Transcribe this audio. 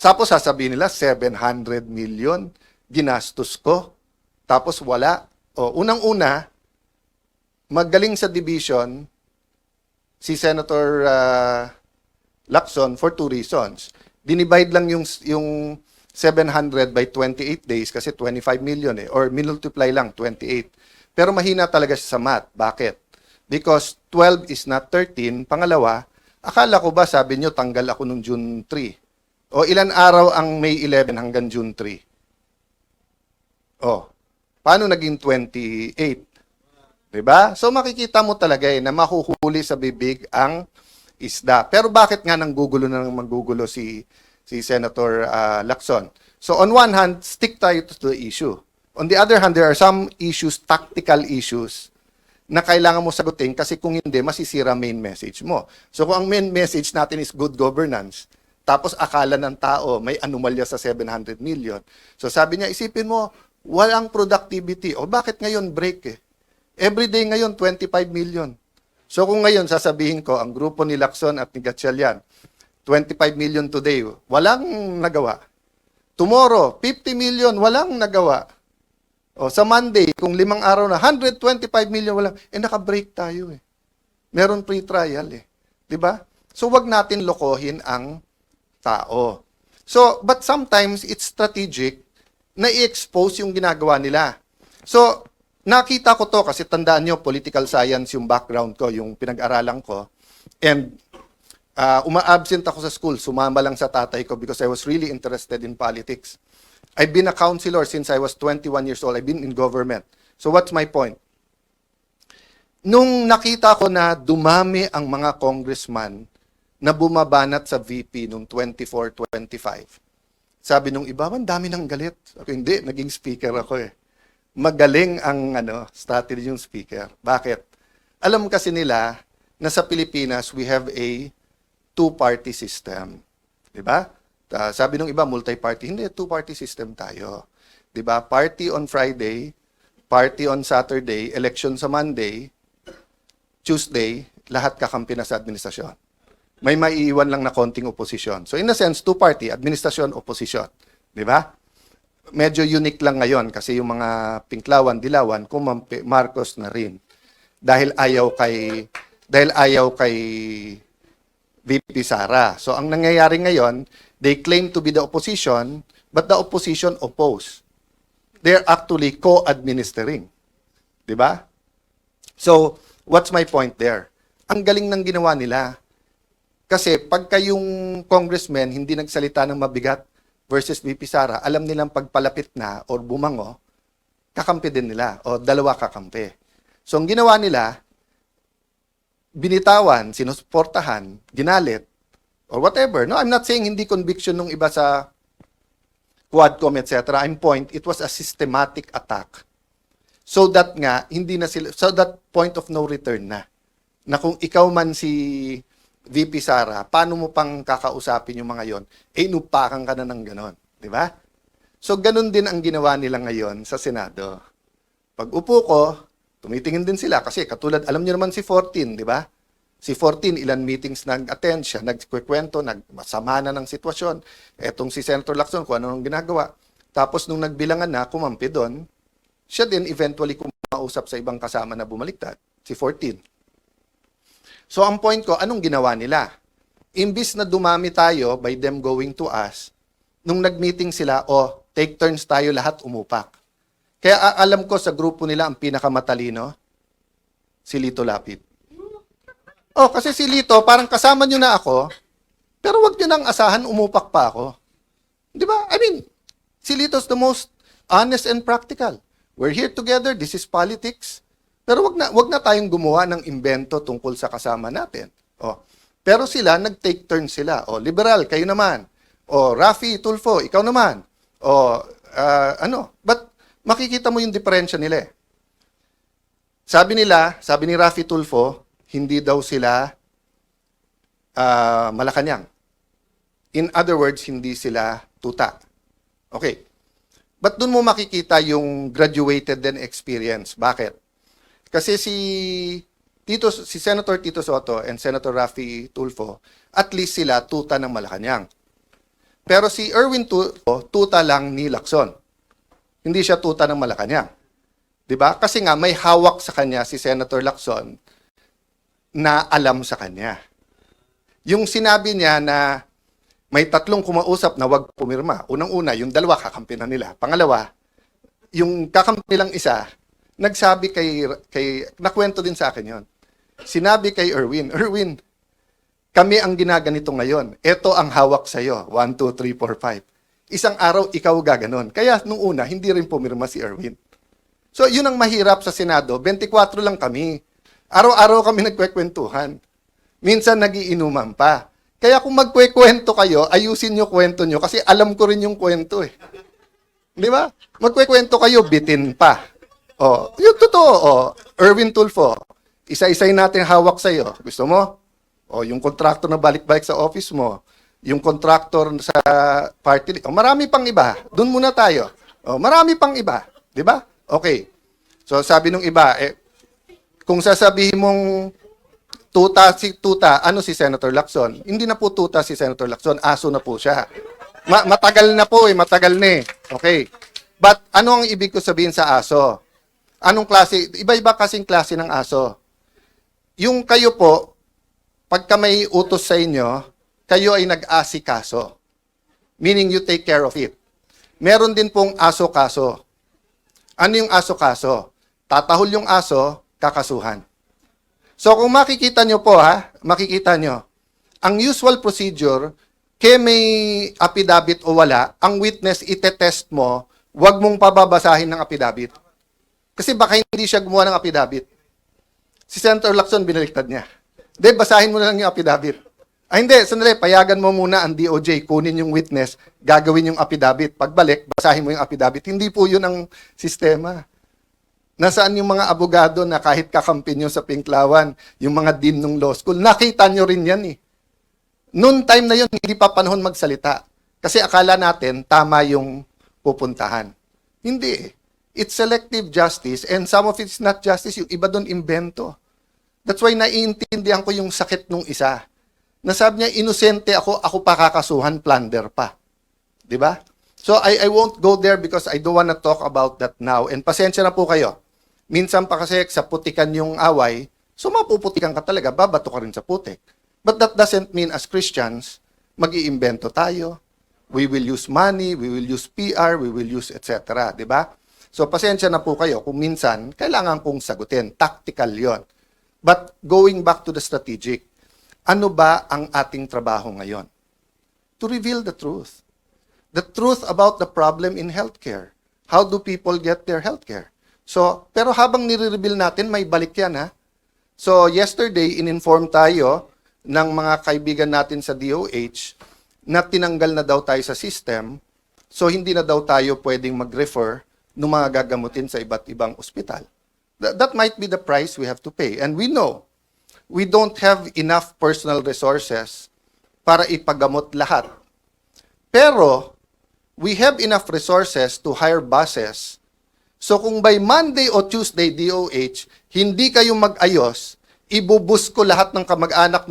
Tapos sasabihin nila, 700 million ginastos ko. Tapos wala. O, unang-una, magaling sa division si Senator Lacson for two reasons. Dinivide lang yung 700 by 28 days kasi 25 million or minultiply lang 28. Pero mahina talaga siya sa math. Bakit? Because 12 is not 13. Pangalawa, akala ko ba sabi nyo tanggal ako nung June 3? O ilan araw ang May 11 hanggang June 3? O, paano naging 28? Diba? So makikita mo talaga na mahuhuli sa bibig ang isda. Pero bakit nga nanggugulo na nang manggugulo si Senator Lacson? So on one hand, stick tayo to the issue. On the other hand, there are some issues, tactical issues, na kailangan mo sagutin kasi kung hindi, masisira main message mo. So kung ang main message natin is good governance, tapos akala ng tao may anomalya sa 700 million. So sabi niya, isipin mo, walang productivity. O bakit ngayon break Every day ngayon, 25 million. So kung ngayon sasabihin ko, ang grupo ni Lacson at ni Gatchalian, 25 million today, walang nagawa. Tomorrow, 50 million, walang nagawa. O sa Monday, kung 5 araw na, 125 million, walang, naka-break tayo Meron pre-trial Diba? So wag natin lokohin ang tao. So, but sometimes it's strategic na i-expose yung ginagawa nila. So, nakita ko to kasi tandaan nyo, political science yung background ko, yung pinag-aralan ko. And uma-absent ako sa school, sumama lang sa tatay ko because I was really interested in politics. I've been a counselor since I was 21 years old. I've been in government. So what's my point? Nung nakita ko na dumami ang mga congressman na bumabanat sa VP noong 24-25, sabi nung iba, man, dami ng galit. Ako, hindi, naging speaker ako Magaling ang strategy yung speaker. Bakit? Alam kasi nila na sa Pilipinas, we have a two-party system. Diba? Sabi nung iba, multi-party. Hindi, two-party system tayo. Diba? Party on Friday, party on Saturday, election sa Monday, Tuesday, lahat kakampi na sa administrasyon. May maiiwan lang na konting oposisyon. So in a sense, two-party, administrasyon, oposisyon. Diba? Medyo unique lang ngayon kasi yung mga Pinklawan, Dilawan, kumampi, Marcos na rin. Dahil ayaw kay VP Sara. So ang nangyayari ngayon, they claim to be the opposition, but the opposition oppose. They're actually co-administering. Diba? So, what's my point there? Ang galing ng ginawa nila. Kasi pagka yung congressman hindi nagsalita ng mabigat versus VP Sara, alam nilang pagpalapit na or bumango, kakampi din nila o dalawa kakampi. So ang ginawa nila, binitawan, sinusuportahan, ginalit, or whatever. No, I'm not saying hindi conviction nung iba sa Quadcom, etc. I'm point, it was a systematic attack. So that nga, hindi na sila, so that point of no return na. Na kung ikaw man si VP Sara, paano mo pang kakausapin yung mga yon? Inupakan ka na ng ganon. Di ba? So, ganon din ang ginawa nila ngayon sa Senado. Pag upo ko, tumitingin din sila kasi katulad, alam niyo naman si 14, di ba? Si 14, ilan meetings nag-attend siya, nagkikwento, masama na ng sitwasyon. Etong si Senator Lacson, kung ano nang ginagawa. Tapos nung nagbilangan na, kumampi doon, siya din eventually kumausap sa ibang kasama na bumaliktad, si 14. So ang point ko, anong ginawa nila? Imbis na dumami tayo by them going to us, nung nag-meeting sila, take turns tayo lahat umupak. Kaya alam ko sa grupo nila ang pinakamatalino, si Lito Lapid. Kasi si Lito, parang kasama nyo na ako, pero wag nyo nang asahan, umupak pa ako. Di ba? I mean, si Lito's the most honest and practical. We're here together, this is politics. Pero wag na tayong gumawa ng imbento tungkol sa kasama natin. Pero sila, nag-take turn sila. Liberal, kayo naman. Rafi Tulfo, ikaw naman. But makikita mo yung diferensya nila Sabi ni Rafi Tulfo, hindi daw sila Malacanang. In other words, hindi sila tuta. Okay. But doon mo makikita yung graduated din experience. Bakit? Kasi si Senator Tito Soto and Senator Rafi Tulfo, at least sila tuta ng Malacanang. Pero si Erwin tuta lang ni Lacson. Hindi siya tuta ng Malacanang. 'Di ba? Kasi nga may hawak sa kanya si Senator Lacson na alam sa kanya. Yung sinabi niya na may tatlong kumausap na wag pumirma. Unang-una, yung dalawa kakampi na nila. Pangalawa, yung kakampi lang isa, nagsabi nakwento din sa akin yon. Sinabi kay Erwin, kami ang ginaganito ngayon. Ito ang hawak sa'yo. 1, 2, 3, 4, 5. Isang araw, ikaw gaganon. Kaya nung una, hindi rin pumirma si Erwin. So, yun ang mahirap sa Senado. 24 lang kami. Araw-araw kami nagkwekwentuhan. Minsan, nagiinuman pa. Kaya kung magkwekwento kayo, ayusin nyo kwento nyo kasi alam ko rin yung kwento eh. Di ba? Magkwekwento kayo, bitin pa. Oh, yung totoo. Oh, Erwin Tulfo, isa-isay natin hawak sa'yo. Gusto mo? O yung contractor na balik-balik sa office mo, yung contractor sa party, o marami pang iba. Doon muna tayo. O marami pang iba, 'di ba? Okay. So sabi nung iba, kung sasabihin mong tuta, ano si Senator Lacson? Hindi na po tuta si Senator Lacson, aso na po siya. Matagal na po matagal na eh. Okay. But ano ang ibig ko sabihin sa aso? Anong klase? Iba-iba kasing klase ng aso. Yung kayo po, pagka may utos sa inyo, kayo ay nag-asikaso. Meaning you take care of it. Meron din pong aso-kaso. Ano yung aso-kaso? Tatahol yung aso, kakasuhan. So kung makikita nyo po makikita nyo, ang usual procedure, kaya may affidavit o wala, ang witness itetest mo, huwag mong pababasahin ng affidavit. Kasi baka hindi siya gumawa ng affidavit. Si Senator Lacson, binaliktad niya. Hindi, basahin mo na lang yung affidavit. Hindi, sandali, payagan mo muna ang DOJ, kunin yung witness, gagawin yung affidavit. Pagbalik, basahin mo yung affidavit. Hindi po yun ang sistema. Nasaan yung mga abogado na kahit kakampi nyo sa Pinklawan, yung mga dean ng law school, nakita nyo rin yan eh. Noon time na yun, hindi pa panahon magsalita. Kasi akala natin, tama yung pupuntahan. Hindi eh. It's selective justice and some of it's not justice, yung iba doon invento. That's why naiintindihan ko yung sakit nung isa. Nasabi niya, inosente ako pa kakasuhan, plunder pa. Di ba? So, I won't go there because I don't wanna talk about that now. And pasensya na po kayo. Minsan pa kasi sa putikan yung away, so mapuputikan ka talaga, babato ka rin sa putik. But that doesn't mean as Christians, mag-iimbento tayo. We will use money, we will use PR, we will use etc. Di ba? So, pasensya na po kayo kung minsan, kailangan kong sagutin. Tactical yon. But going back to the strategic, ano ba ang ating trabaho ngayon? To reveal the truth. The truth about the problem in healthcare. How do people get their healthcare? So, pero habang nire-reveal natin, may balik yan So, yesterday, in-inform tayo ng mga kaibigan natin sa DOH na tinanggal na daw tayo sa system. So, hindi na daw tayo pwedeng mag-refer ng mga gagamutin sa iba't ibang ospital. That might be the price we have to pay. And we know, we don't have enough personal resources para ipagamot lahat. Pero, we have enough resources to hire buses. So kung by Monday o Tuesday, DOH, hindi kayo mag-ayos, ibubus ko lahat ng kamag-anak